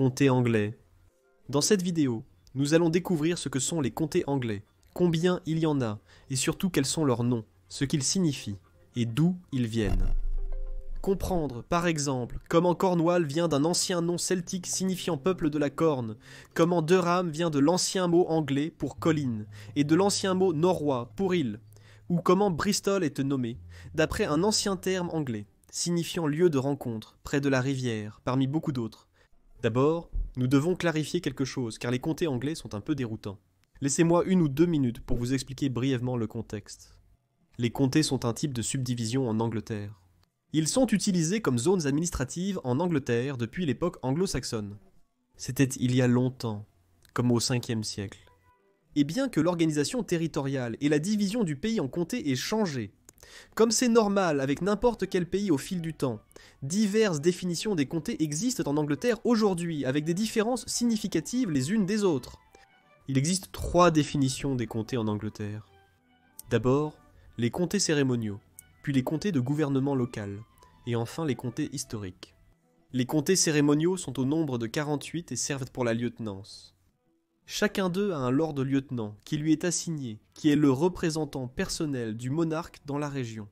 comtés anglais. Dans cette vidéo, nous allons découvrir ce que sont les comtés anglais, combien il y en a, et surtout quels sont leurs noms, ce qu'ils signifient, et d'où ils viennent. Comprendre, par exemple, comment Cornwall vient d'un ancien nom celtique signifiant peuple de la corne, comment Durham vient de l'ancien mot anglais pour colline, et de l'ancien mot norrois pour île, ou comment Bristol est nommé, d'après un ancien terme anglais, signifiant lieu de rencontre, près de la rivière, parmi beaucoup d'autres. D'abord, nous devons clarifier quelque chose, car les comtés anglais sont un peu déroutants. Laissez-moi 1 ou 2 minutes pour vous expliquer brièvement le contexte. Les comtés sont un type de subdivision en Angleterre. Ils sont utilisés comme zones administratives en Angleterre depuis l'époque anglo-saxonne. C'était il y a longtemps, comme au 5e siècle. Et bien que l'organisation territoriale et la division du pays en comtés aient changé, comme c'est normal avec n'importe quel pays au fil du temps, diverses définitions des comtés existent en Angleterre aujourd'hui, avec des différences significatives les unes des autres. Il existe 3 définitions des comtés en Angleterre. D'abord, les comtés cérémoniaux, puis les comtés de gouvernement local, et enfin les comtés historiques. Les comtés cérémoniaux sont au nombre de 48 et servent pour la lieutenance. Chacun d'eux a un lord-lieutenant qui lui est assigné, qui est le représentant personnel du monarque dans la région.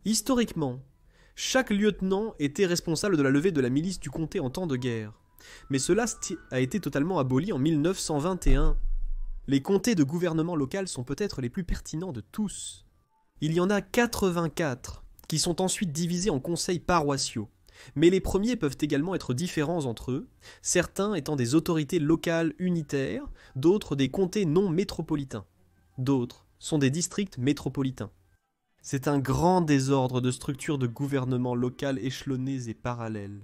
Historiquement, chaque lieutenant était responsable de la levée de la milice du comté en temps de guerre, mais cela a été totalement aboli en 1921. Les comtés de gouvernement local sont peut-être les plus pertinents de tous. Il y en a 84, qui sont ensuite divisés en conseils paroissiaux, mais les premiers peuvent également être différents entre eux, certains étant des autorités locales unitaires, d'autres des comtés non métropolitains, d'autres sont des districts métropolitains. C'est un grand désordre de structures de gouvernement local échelonnées et parallèles.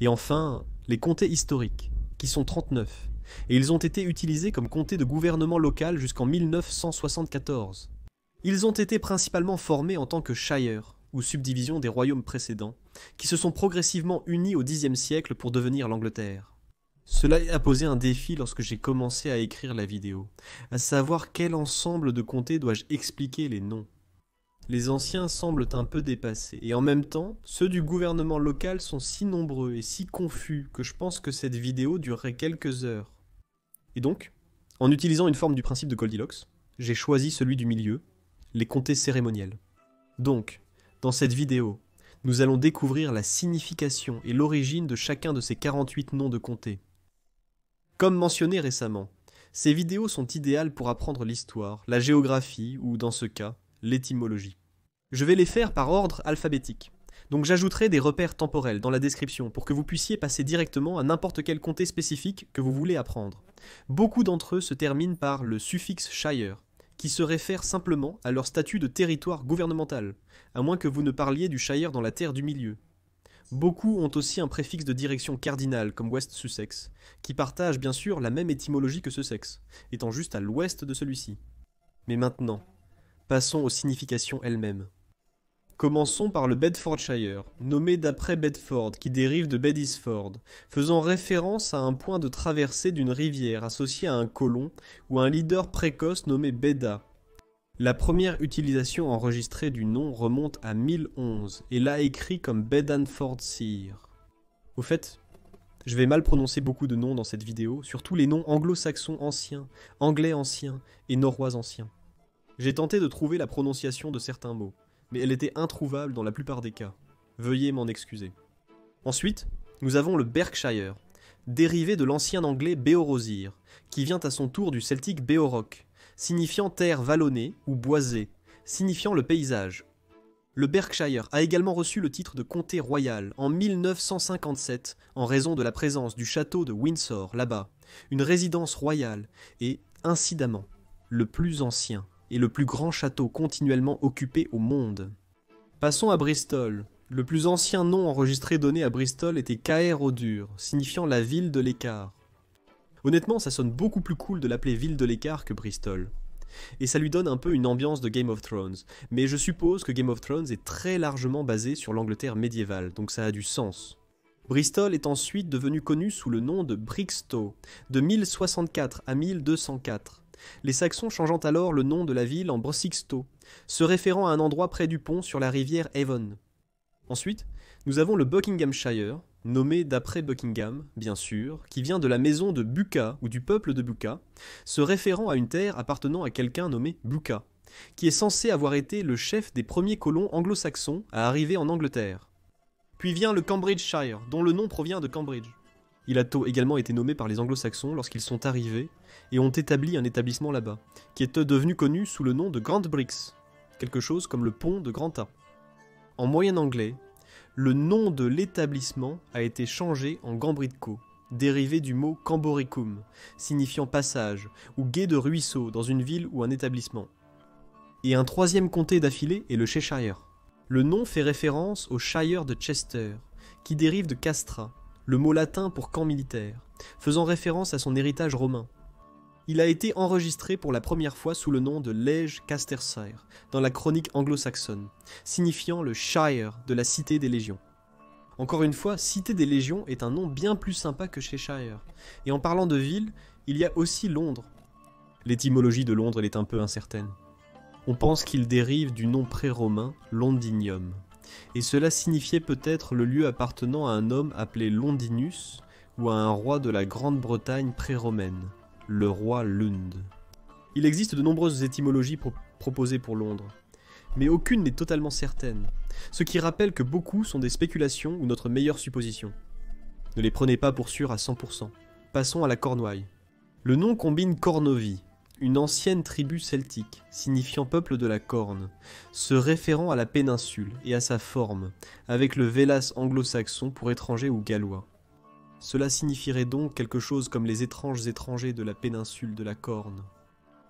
Et enfin, les comtés historiques, qui sont 39, et ils ont été utilisés comme comtés de gouvernement local jusqu'en 1974. Ils ont été principalement formés en tant que shire, ou subdivision des royaumes précédents, qui se sont progressivement unis au Xe siècle pour devenir l'Angleterre. Cela a posé un défi lorsque j'ai commencé à écrire la vidéo, à savoir quel ensemble de comtés dois-je expliquer les noms. Les anciens semblent un peu dépassés, et en même temps, ceux du gouvernement local sont si nombreux et si confus que je pense que cette vidéo durerait quelques heures. Et donc, en utilisant une forme du principe de Goldilocks, j'ai choisi celui du milieu, les comtés cérémoniels. Donc, dans cette vidéo, nous allons découvrir la signification et l'origine de chacun de ces 48 noms de comtés. Comme mentionné récemment, ces vidéos sont idéales pour apprendre l'histoire, la géographie ou, dans ce cas, l'étymologie. Je vais les faire par ordre alphabétique, donc j'ajouterai des repères temporels dans la description pour que vous puissiez passer directement à n'importe quel comté spécifique que vous voulez apprendre. Beaucoup d'entre eux se terminent par le suffixe shire, qui se réfère simplement à leur statut de territoire gouvernemental, à moins que vous ne parliez du shire dans la terre du milieu. Beaucoup ont aussi un préfixe de direction cardinal, comme West Sussex, qui partage bien sûr la même étymologie que Sussex, étant juste à l'ouest de celui-ci. Mais maintenant, passons aux significations elles-mêmes. Commençons par le Bedfordshire, nommé d'après Bedford, qui dérive de Bedisford, faisant référence à un point de traversée d'une rivière associé à un colon ou à un leader précoce nommé Beda. La première utilisation enregistrée du nom remonte à 1011 et l'a écrit comme Bedanfordshire. Au fait, je vais mal prononcer beaucoup de noms dans cette vidéo, surtout les noms anglo-saxons anciens, anglais anciens et norrois anciens. J'ai tenté de trouver la prononciation de certains mots, mais elle était introuvable dans la plupart des cas. Veuillez m'en excuser. Ensuite, nous avons le Berkshire, dérivé de l'ancien anglais Beorosir, qui vient à son tour du celtique Beoroc, signifiant terre vallonnée ou boisée, signifiant le paysage. Le Berkshire a également reçu le titre de comté royal en 1957 en raison de la présence du château de Windsor là-bas, une résidence royale et, incidemment, le plus ancien et le plus grand château continuellement occupé au monde. Passons à Bristol. Le plus ancien nom enregistré donné à Bristol était Caer-Odur, signifiant la ville de l'écart. Honnêtement, ça sonne beaucoup plus cool de l'appeler ville de l'écart que Bristol. Et ça lui donne un peu une ambiance de Game of Thrones, mais je suppose que Game of Thrones est très largement basé sur l'Angleterre médiévale, donc ça a du sens. Bristol est ensuite devenu connu sous le nom de Brixton, de 1064 à 1204. Les Saxons changeant alors le nom de la ville en Brixto, se référant à un endroit près du pont sur la rivière Avon. Ensuite, nous avons le Buckinghamshire, nommé d'après Buckingham, bien sûr, qui vient de la maison de Bucca ou du peuple de Bucca, se référant à une terre appartenant à quelqu'un nommé Bucca, qui est censé avoir été le chef des premiers colons anglo-saxons à arriver en Angleterre. Puis vient le Cambridgeshire, dont le nom provient de Cambridge. Il a également été nommé par les anglo-saxons lorsqu'ils sont arrivés et ont établi un établissement là-bas, qui est devenu connu sous le nom de Grand Bricks, quelque chose comme le pont de Grand A. En moyen anglais, le nom de l'établissement a été changé en Gambritco, dérivé du mot Camboricum, signifiant passage, ou gué de ruisseau dans une ville ou un établissement. Et un troisième comté d'affilée est le Cheshire. Le nom fait référence au Shire de Chester, qui dérive de castra, le mot latin pour camp militaire, faisant référence à son héritage romain. Il a été enregistré pour la première fois sous le nom de Lege Castershire, dans la chronique anglo-saxonne, signifiant le Shire de la Cité des Légions. Encore une fois, Cité des Légions est un nom bien plus sympa que Cheshire. Et en parlant de ville, il y a aussi Londres. L'étymologie de Londres est un peu incertaine. On pense qu'il dérive du nom pré-romain Londinium. Et cela signifiait peut-être le lieu appartenant à un homme appelé Londinus ou à un roi de la Grande-Bretagne pré-romaine, le roi Lund. Il existe de nombreuses étymologies proposées pour Londres, mais aucune n'est totalement certaine, ce qui rappelle que beaucoup sont des spéculations ou notre meilleure supposition. Ne les prenez pas pour sûrs à 100%. Passons à la Cornouaille. Le nom combine Cornovie, une ancienne tribu celtique, signifiant peuple de la Corne, se référant à la péninsule et à sa forme, avec le vélas anglo-saxon pour étranger ou gallois. Cela signifierait donc quelque chose comme les étranges étrangers de la péninsule de la Corne.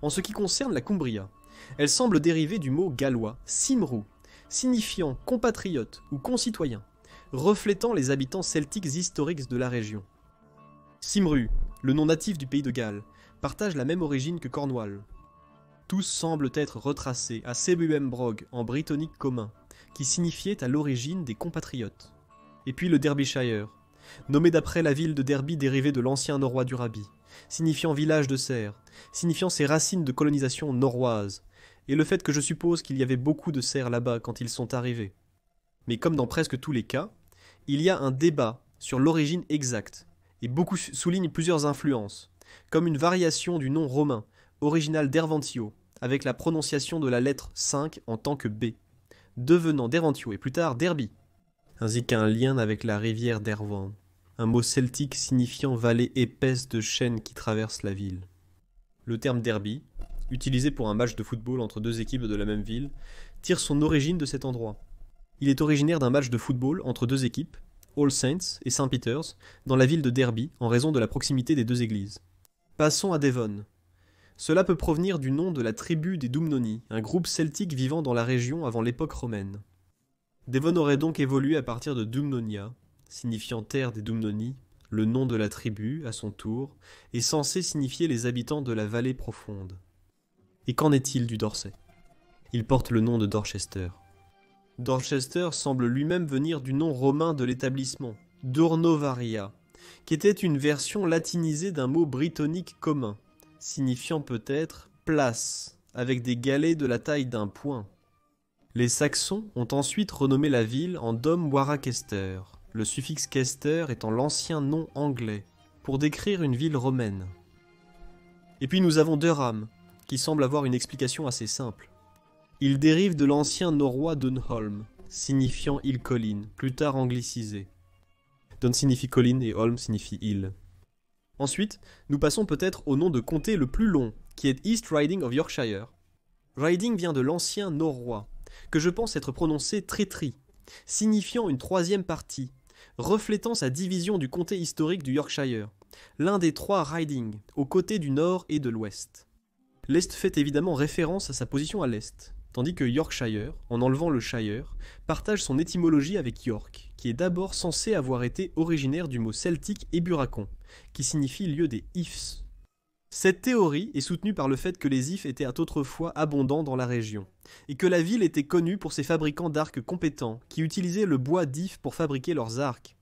En ce qui concerne la Cumbria, elle semble dériver du mot gallois Cymru, signifiant compatriote ou concitoyen, reflétant les habitants celtiques historiques de la région. Cymru, le nom natif du pays de Galles, partage la même origine que Cornwall. Tous semblent être retracés à Sebhuembrog en brittonique commun, qui signifiait à l'origine des compatriotes. Et puis le Derbyshire, nommé d'après la ville de Derby dérivée de l'ancien norrois du Raby, signifiant village de cerfs, signifiant ses racines de colonisation norroise, et le fait que je suppose qu'il y avait beaucoup de cerfs là-bas quand ils sont arrivés. Mais comme dans presque tous les cas, il y a un débat sur l'origine exacte, et beaucoup soulignent plusieurs influences, comme une variation du nom romain, original d'Ervantio, avec la prononciation de la lettre 5 en tant que B, devenant Dervantio et plus tard Derby, ainsi qu'un lien avec la rivière d'Erwan, un mot celtique signifiant vallée épaisse de chênes qui traverse la ville. Le terme derby, utilisé pour un match de football entre deux équipes de la même ville, tire son origine de cet endroit. Il est originaire d'un match de football entre deux équipes, All Saints et St. Peter's, dans la ville de Derby, en raison de la proximité des deux églises. Passons à Devon. Cela peut provenir du nom de la tribu des Dumnoni, un groupe celtique vivant dans la région avant l'époque romaine. Devon aurait donc évolué à partir de Dumnonia, signifiant terre des Dumnoni, le nom de la tribu, à son tour, est censé signifier les habitants de la vallée profonde. Et qu'en est-il du Dorset? Il porte le nom de Dorchester. Dorchester semble lui-même venir du nom romain de l'établissement, Durnovaria, qui était une version latinisée d'un mot brittonique commun, signifiant peut-être place, avec des galets de la taille d'un poing. Les Saxons ont ensuite renommé la ville en Dom Warachester, le suffixe Kester étant l'ancien nom anglais, pour décrire une ville romaine. Et puis nous avons Durham, qui semble avoir une explication assez simple. Il dérive de l'ancien norrois Dunholm, signifiant île-colline, plus tard anglicisé. Dun signifie colline et Holm signifie île. Ensuite, nous passons peut-être au nom de comté le plus long, qui est East Riding of Yorkshire. Riding vient de l'ancien norrois, que je pense être prononcé Trétri, signifiant une troisième partie, reflétant sa division du comté historique du Yorkshire, l'un des 3 ridings, aux côtés du nord et de l'ouest. L'est fait évidemment référence à sa position à l'est, tandis que Yorkshire, en enlevant le shire, partage son étymologie avec York, qui est d'abord censé avoir été originaire du mot celtique éburacon, qui signifie lieu des ifs. Cette théorie est soutenue par le fait que les ifs étaient autrefois abondants dans la région, et que la ville était connue pour ses fabricants d'arcs compétents, qui utilisaient le bois d'if pour fabriquer leurs arcs.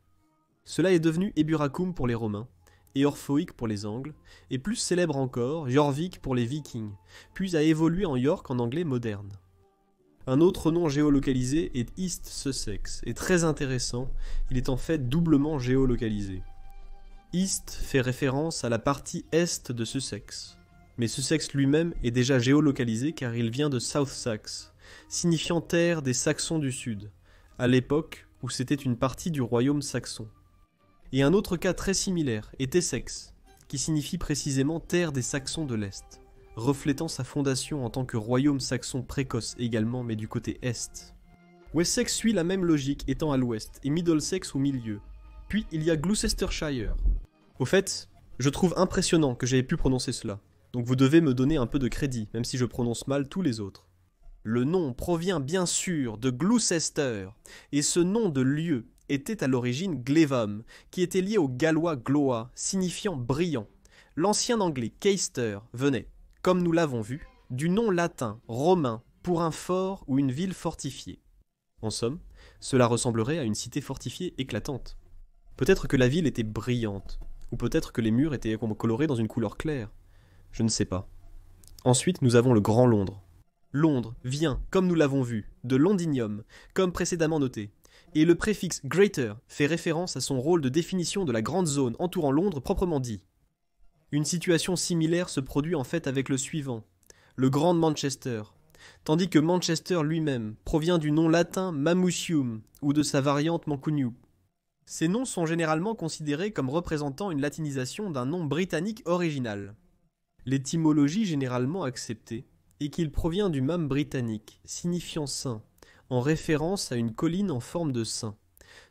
Cela est devenu Eburacum pour les Romains, Eorphoic pour les Angles, et plus célèbre encore, Jorvik pour les Vikings, puis a évolué en York en anglais moderne. Un autre nom géolocalisé est East Sussex, et très intéressant, il est en fait doublement géolocalisé. East fait référence à la partie est de Sussex, mais Sussex lui-même est déjà géolocalisé car il vient de South Saxe, signifiant terre des Saxons du Sud, à l'époque où c'était une partie du royaume saxon. Et un autre cas très similaire est Essex, qui signifie précisément terre des Saxons de l'Est, reflétant sa fondation en tant que royaume saxon précoce également, mais du côté est. Wessex suit la même logique étant à l'ouest, et Middlesex au milieu. Puis il y a Gloucestershire. Au fait, je trouve impressionnant que j'aie pu prononcer cela, donc vous devez me donner un peu de crédit, même si je prononce mal tous les autres. Le nom provient bien sûr de Gloucester, et ce nom de lieu était à l'origine Glevum, qui était lié au gallois gloa, signifiant brillant. L'ancien anglais Caister venait, comme nous l'avons vu, du nom latin romain pour un fort ou une ville fortifiée. En somme, cela ressemblerait à une cité fortifiée éclatante. Peut-être que la ville était brillante, ou peut-être que les murs étaient colorés dans une couleur claire. Je ne sais pas. Ensuite, nous avons le Grand Londres. Londres vient, comme nous l'avons vu, de Londinium, comme précédemment noté, et le préfixe greater fait référence à son rôle de définition de la grande zone entourant Londres proprement dit. Une situation similaire se produit en fait avec le suivant, le Grand Manchester, tandis que Manchester lui-même provient du nom latin Mamucium ou de sa variante Mancuniu. Ces noms sont généralement considérés comme représentant une latinisation d'un nom britannique original. L'étymologie généralement acceptée est qu'il provient du mam britannique, signifiant saint, en référence à une colline en forme de sein,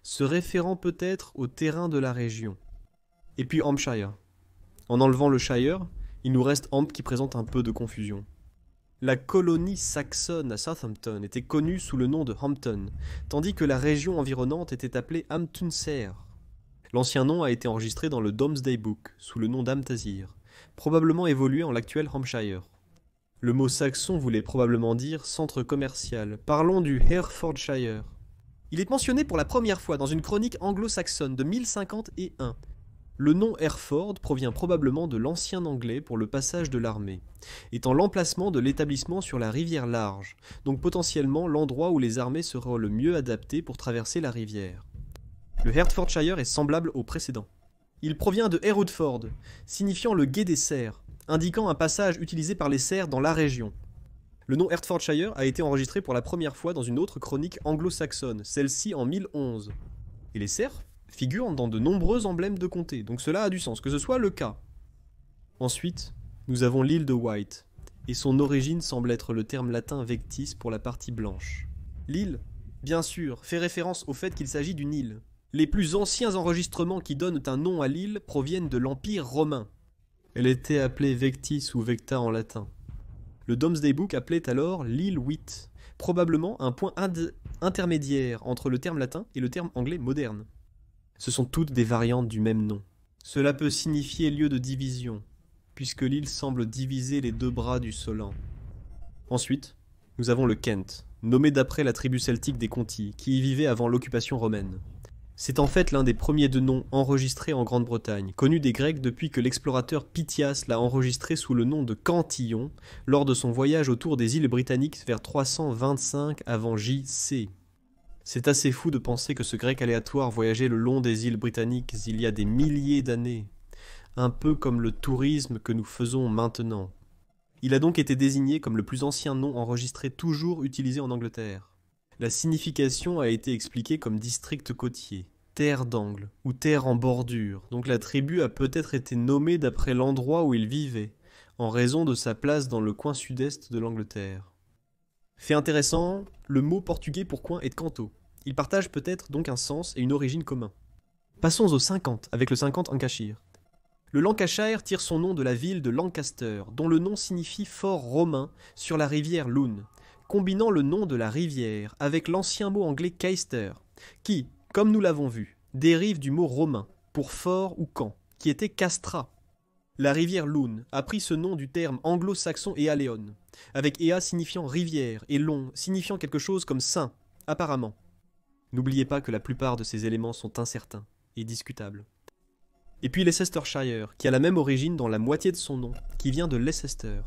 se référant peut-être au terrain de la région. Et puis Hampshire. En enlevant le Shire, il nous reste Hamp qui présente un peu de confusion. La colonie saxonne à Southampton était connue sous le nom de Hampton, tandis que la région environnante était appelée Hamptonshire. L'ancien nom a été enregistré dans le Domesday Book sous le nom d'Amtazir, probablement évolué en l'actuel Hampshire. Le mot saxon voulait probablement dire centre commercial. Parlons du Herefordshire. Il est mentionné pour la première fois dans une chronique anglo-saxonne de 1051. Le nom Hereford provient probablement de l'ancien anglais pour le passage de l'armée, étant l'emplacement de l'établissement sur la rivière large, donc potentiellement l'endroit où les armées seraient le mieux adaptées pour traverser la rivière. Le Hertfordshire est semblable au précédent. Il provient de Hereford, signifiant le gué des cerfs, indiquant un passage utilisé par les cerfs dans la région. Le nom Hertfordshire a été enregistré pour la première fois dans une autre chronique anglo-saxonne, celle-ci en 1011. Et les cerfs figurent dans de nombreux emblèmes de comté, donc cela a du sens, que ce soit le cas. Ensuite, nous avons l'île de Wight, et son origine semble être le terme latin vectis pour la partie blanche. L'île, bien sûr, fait référence au fait qu'il s'agit d'une île. Les plus anciens enregistrements qui donnent un nom à l'île proviennent de l'Empire romain. Elle était appelée Vectis ou Vecta en latin. Le Domesday Book appelait alors l'île Wight, probablement un point intermédiaire entre le terme latin et le terme anglais moderne. Ce sont toutes des variantes du même nom. Cela peut signifier lieu de division, puisque l'île semble diviser les deux bras du Solent. Ensuite, nous avons le Kent, nommé d'après la tribu celtique des Conti, qui y vivait avant l'occupation romaine. C'est en fait l'un des premiers de noms enregistrés en Grande-Bretagne, connu des Grecs depuis que l'explorateur Pythias l'a enregistré sous le nom de Cantillon lors de son voyage autour des îles britanniques vers 325 avant J.C. C'est assez fou de penser que ce grec aléatoire voyageait le long des îles britanniques il y a des milliers d'années, un peu comme le tourisme que nous faisons maintenant. Il a donc été désigné comme le plus ancien nom enregistré toujours utilisé en Angleterre. La signification a été expliquée comme district côtier, terre d'angle ou terre en bordure, donc la tribu a peut-être été nommée d'après l'endroit où il vivait, en raison de sa place dans le coin sud-est de l'Angleterre. Fait intéressant, le mot portugais pour coin est canto. Il partage peut-être donc un sens et une origine commun. Passons au 50 avec le 50 Lancashire. Le Lancashire tire son nom de la ville de Lancaster, dont le nom signifie fort romain sur la rivière Lune, combinant le nom de la rivière avec l'ancien mot anglais Caister, qui, comme nous l'avons vu, dérive du mot romain pour fort ou camp, qui était castra. La rivière Lune a pris ce nom du terme anglo-saxon éaléon, avec ea signifiant rivière et long signifiant quelque chose comme saint, apparemment. N'oubliez pas que la plupart de ces éléments sont incertains et discutables. Et puis Leicestershire, qui a la même origine dans la moitié de son nom, qui vient de Leicester.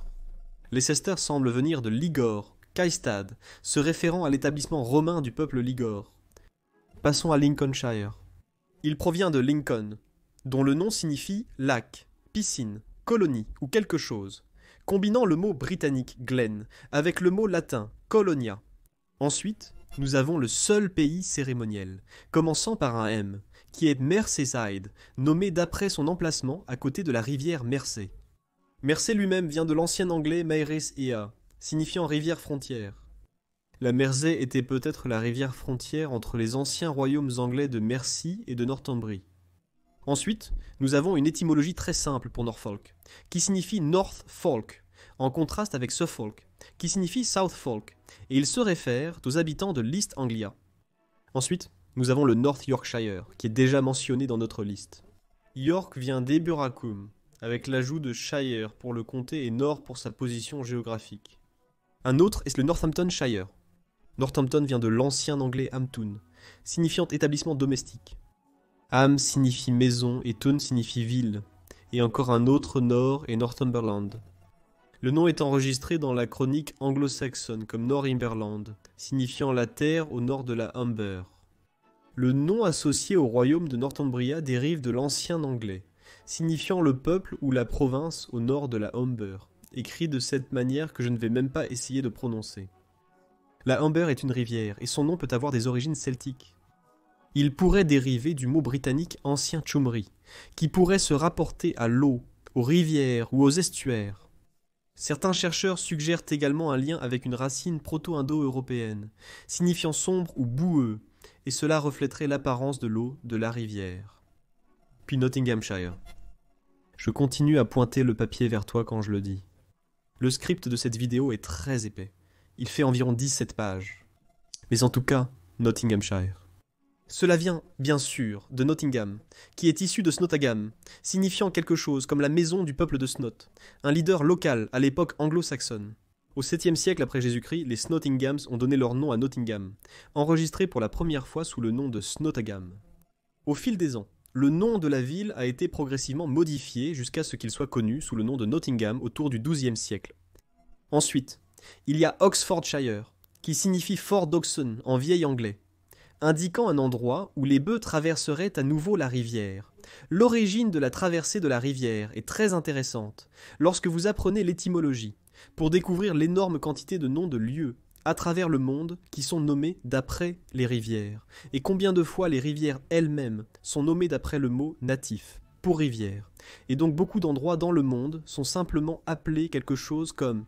Leicester semble venir de Ligor, Caistad, se référant à l'établissement romain du peuple ligure. Passons à Lincolnshire. Il provient de Lincoln, dont le nom signifie lac, piscine, colonie ou quelque chose, combinant le mot britannique glen avec le mot latin colonia. Ensuite, nous avons le seul pays cérémoniel, commençant par un M, qui est Merseyside, nommé d'après son emplacement à côté de la rivière Mersey. Mersey lui-même vient de l'ancien anglais Meires Ea, signifiant rivière frontière. La Mersey était peut-être la rivière frontière entre les anciens royaumes anglais de Mercie et de Northumbrie. Ensuite, nous avons une étymologie très simple pour Norfolk, qui signifie North Folk, en contraste avec Suffolk, qui signifie South Folk, et il se réfère aux habitants de l'East Anglia. Ensuite, nous avons le North Yorkshire, qui est déjà mentionné dans notre liste. York vient d'Eburacum, avec l'ajout de Shire pour le comté et Nord pour sa position géographique. Un autre est le Northamptonshire. Northampton vient de l'ancien anglais Hampton, signifiant établissement domestique. Ham signifie maison et Tun signifie ville, et encore un autre Nord est Northumberland. Le nom est enregistré dans la chronique anglo-saxonne comme Northumberland, signifiant la terre au nord de la Humber. Le nom associé au royaume de Northumbria dérive de l'ancien anglais, signifiant le peuple ou la province au nord de la Humber, écrit de cette manière que je ne vais même pas essayer de prononcer. La Humber est une rivière, et son nom peut avoir des origines celtiques. Il pourrait dériver du mot britannique ancien Chumri, qui pourrait se rapporter à l'eau, aux rivières ou aux estuaires. Certains chercheurs suggèrent également un lien avec une racine proto-indo-européenne, signifiant sombre ou boueux, et cela reflèterait l'apparence de l'eau de la rivière. Puis Nottinghamshire. Je continue à pointer le papier vers toi quand je le dis. Le script de cette vidéo est très épais. Il fait environ 17 pages. Mais en tout cas, Nottinghamshire. Cela vient, bien sûr, de Nottingham, qui est issu de Snotagam, signifiant quelque chose comme la maison du peuple de Snot, un leader local à l'époque anglo-saxonne. Au 7e siècle après Jésus-Christ, les Snottinghams ont donné leur nom à Nottingham, enregistré pour la première fois sous le nom de Snotagam. Au fil des ans, le nom de la ville a été progressivement modifié jusqu'à ce qu'il soit connu sous le nom de Nottingham autour du 12e siècle. Ensuite, il y a Oxfordshire, qui signifie Fort d'Oxon en vieil anglais, indiquant un endroit où les bœufs traverseraient à nouveau la rivière. L'origine de la traversée de la rivière est très intéressante lorsque vous apprenez l'étymologie, pour découvrir l'énorme quantité de noms de lieux à travers le monde qui sont nommés d'après les rivières, et combien de fois les rivières elles-mêmes sont nommées d'après le mot natif, pour rivière, et donc beaucoup d'endroits dans le monde sont simplement appelés quelque chose comme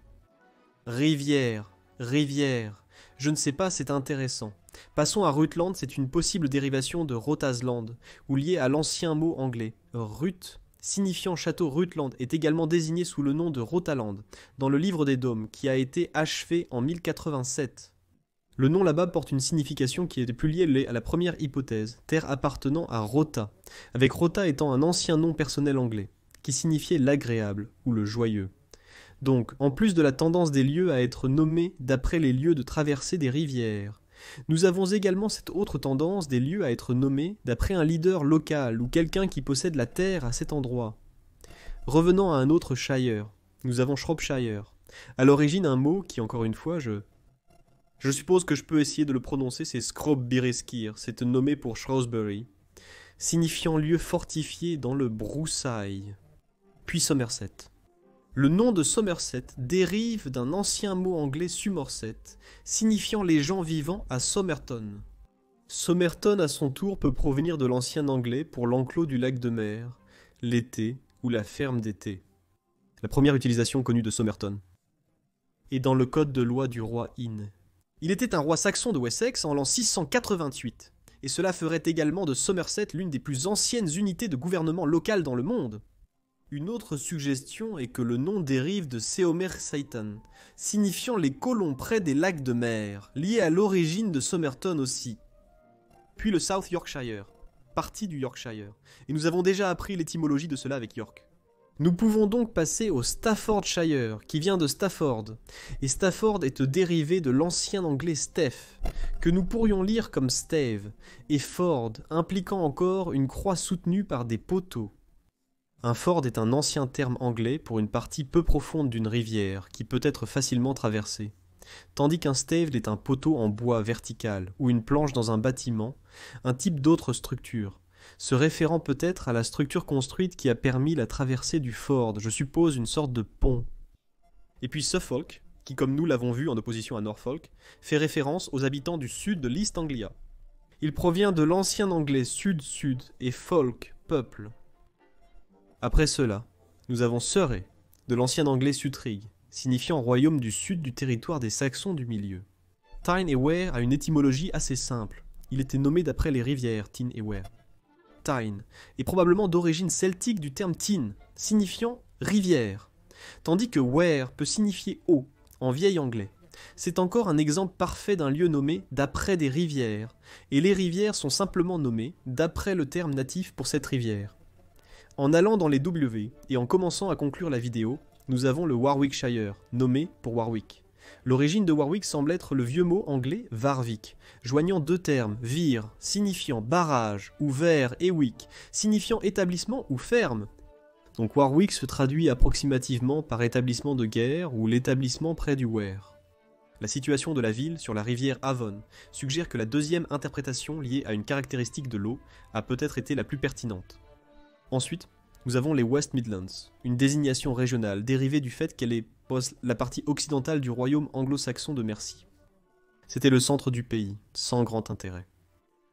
rivière, rivière, je ne sais pas, c'est intéressant. Passons à Rutland, c'est une possible dérivation de Rotasland, ou liée à l'ancien mot anglais. Rut, signifiant château Rutland, est également désigné sous le nom de Rotaland, dans le livre des Dômes, qui a été achevé en 1087. Le nom là-bas porte une signification qui était plus liée à la première hypothèse, terre appartenant à Rota, avec Rota étant un ancien nom personnel anglais, qui signifiait l'agréable, ou le joyeux. Donc, en plus de la tendance des lieux à être nommés d'après les lieux de traversée des rivières, nous avons également cette autre tendance des lieux à être nommés d'après un leader local ou quelqu'un qui possède la terre à cet endroit. Revenant à un autre shire, nous avons Shropshire. À l'origine, un mot qui, encore une fois, je suppose que je peux essayer de le prononcer, c'est Scrobbyriskir, c'est nommé pour Shrewsbury, signifiant lieu fortifié dans le broussailles. Puis Somerset. Le nom de Somerset dérive d'un ancien mot anglais Sumorset, signifiant les gens vivant à Somerton. Somerton à son tour peut provenir de l'ancien anglais pour l'enclos du lac de mer, l'été ou la ferme d'été. La première utilisation connue de Somerton. Et dans le code de loi du roi In. Il était un roi saxon de Wessex en l'an 688, et cela ferait également de Somerset l'une des plus anciennes unités de gouvernement local dans le monde. Une autre suggestion est que le nom dérive de Seomer-Seitan, signifiant les colons près des lacs de mer, lié à l'origine de Somerton aussi. Puis le South Yorkshire, partie du Yorkshire, et nous avons déjà appris l'étymologie de cela avec York. Nous pouvons donc passer au Staffordshire, qui vient de Stafford, et Stafford est dérivé de l'ancien anglais Steph, que nous pourrions lire comme Stave, et Ford, impliquant encore une croix soutenue par des poteaux. Un ford est un ancien terme anglais pour une partie peu profonde d'une rivière qui peut être facilement traversée. Tandis qu'un staved est un poteau en bois vertical ou une planche dans un bâtiment, un type d'autre structure, se référant peut-être à la structure construite qui a permis la traversée du Ford, je suppose une sorte de pont. Et puis Suffolk, qui comme nous l'avons vu en opposition à Norfolk, fait référence aux habitants du sud de l'East Anglia. Il provient de l'ancien anglais sud-sud et folk, peuple. Après cela, nous avons Surrey, de l'ancien anglais Sutrig, signifiant royaume du sud du territoire des Saxons du milieu. Tyne et Wear a une étymologie assez simple. Il était nommé d'après les rivières Tyne et Wear. Tyne est probablement d'origine celtique du terme Tyne, signifiant rivière, tandis que Wear peut signifier eau en vieil anglais. C'est encore un exemple parfait d'un lieu nommé d'après des rivières, et les rivières sont simplement nommées d'après le terme natif pour cette rivière. En allant dans les W et en commençant à conclure la vidéo, nous avons le Warwickshire, nommé pour Warwick. L'origine de Warwick semble être le vieux mot anglais Warwick, joignant deux termes, vir, signifiant barrage, ou ver et wick, signifiant établissement ou ferme. Donc Warwick se traduit approximativement par établissement de guerre ou l'établissement près du Wear. La situation de la ville sur la rivière Avon suggère que la deuxième interprétation liée à une caractéristique de l'eau a peut-être été la plus pertinente. Ensuite, nous avons les West Midlands, une désignation régionale dérivée du fait qu'elle est la partie occidentale du royaume anglo-saxon de Mercie. C'était le centre du pays, sans grand intérêt.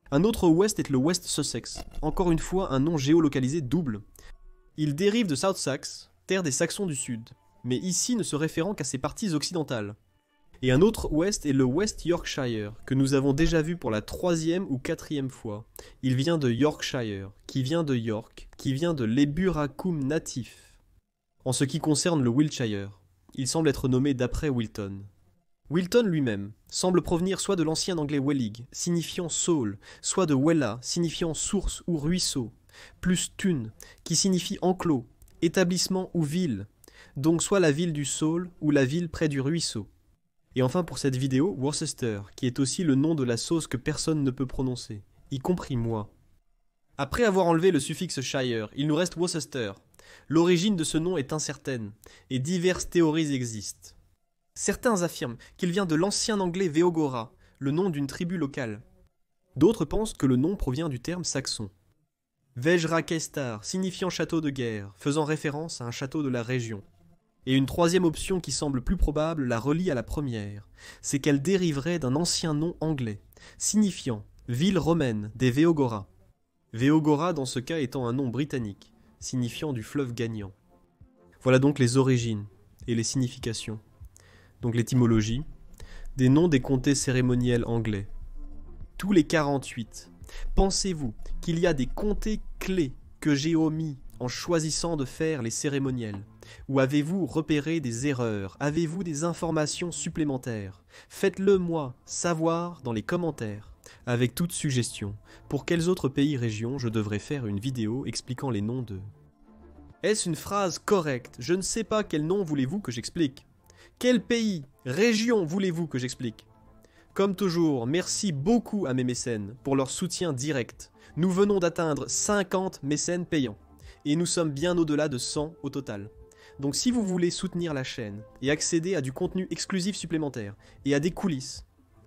Un autre West est le West Sussex, encore une fois un nom géolocalisé double. Il dérive de South Saxe, terre des Saxons du Sud, mais ici ne se référant qu'à ses parties occidentales. Et un autre West est le West Yorkshire, que nous avons déjà vu pour la 3e ou 4e fois. Il vient de Yorkshire, qui vient de York, qui vient de l'Eburacum natif. En ce qui concerne le Wiltshire, il semble être nommé d'après Wilton. Wilton lui-même semble provenir soit de l'ancien anglais Wellig, signifiant saule, soit de Wella, signifiant source ou ruisseau, plus Tun, qui signifie enclos, établissement ou ville, donc soit la ville du saule ou la ville près du ruisseau. Et enfin pour cette vidéo, Worcester, qui est aussi le nom de la sauce que personne ne peut prononcer, y compris moi. Après avoir enlevé le suffixe shire, il nous reste Worcester. L'origine de ce nom est incertaine, et diverses théories existent. Certains affirment qu'il vient de l'ancien anglais Veogora, le nom d'une tribu locale. D'autres pensent que le nom provient du terme saxon. Vejrakestar, signifiant château de guerre, faisant référence à un château de la région. Et une troisième option qui semble plus probable la relie à la première, c'est qu'elle dériverait d'un ancien nom anglais, signifiant ville romaine des Veogora. Veogora dans ce cas étant un nom britannique, signifiant du fleuve gagnant. Voilà donc les origines et les significations. Donc l'étymologie, des noms des comtés cérémoniels anglais. Tous les 48, pensez-vous qu'il y a des comtés clés que j'ai omis en choisissant de faire les cérémoniels? Ou avez-vous repéré des erreurs? Avez-vous des informations supplémentaires? Faites-le moi savoir dans les commentaires, avec toute suggestion, pour quels autres pays-régions je devrais faire une vidéo expliquant les noms de... Est-ce une phrase correcte? Je ne sais pas quel nom voulez-vous que j'explique. Quel pays, région voulez-vous que j'explique? Comme toujours, merci beaucoup à mes mécènes pour leur soutien direct. Nous venons d'atteindre 50 mécènes payants, et nous sommes bien au-delà de 100 au total. Donc si vous voulez soutenir la chaîne et accéder à du contenu exclusif supplémentaire et à des coulisses,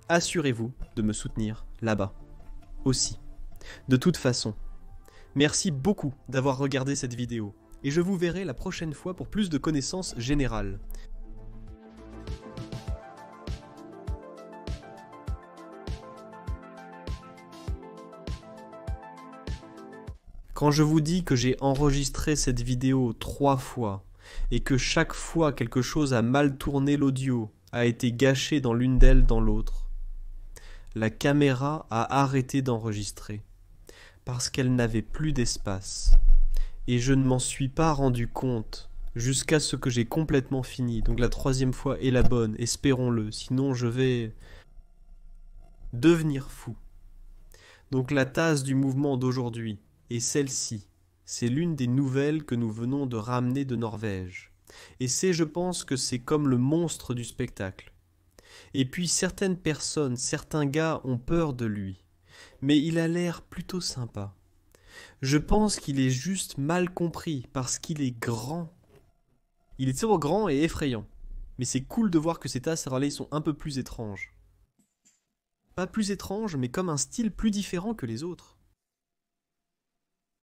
assurez-vous de me soutenir là-bas aussi. De toute façon, merci beaucoup d'avoir regardé cette vidéo et je vous verrai la prochaine fois pour plus de connaissances générales. Quand je vous dis que j'ai enregistré cette vidéo 3 fois, et que chaque fois quelque chose a mal tourné l'audio, a été gâché dans l'une d'elles dans l'autre, la caméra a arrêté d'enregistrer, parce qu'elle n'avait plus d'espace. Et je ne m'en suis pas rendu compte, jusqu'à ce que j'ai complètement fini. Donc la 3e fois est la bonne, espérons-le, sinon je vais devenir fou. Donc la tasse du mouvement d'aujourd'hui est celle-ci. C'est l'une des nouvelles que nous venons de ramener de Norvège. Et je pense que c'est comme le monstre du spectacle. Et puis certaines personnes, certains gars ont peur de lui. Mais il a l'air plutôt sympa. Je pense qu'il est juste mal compris parce qu'il est grand. Il est toujours grand et effrayant. Mais c'est cool de voir que ces tasses Raleigh sont un peu plus étranges. Pas plus étranges, mais comme un style plus différent que les autres.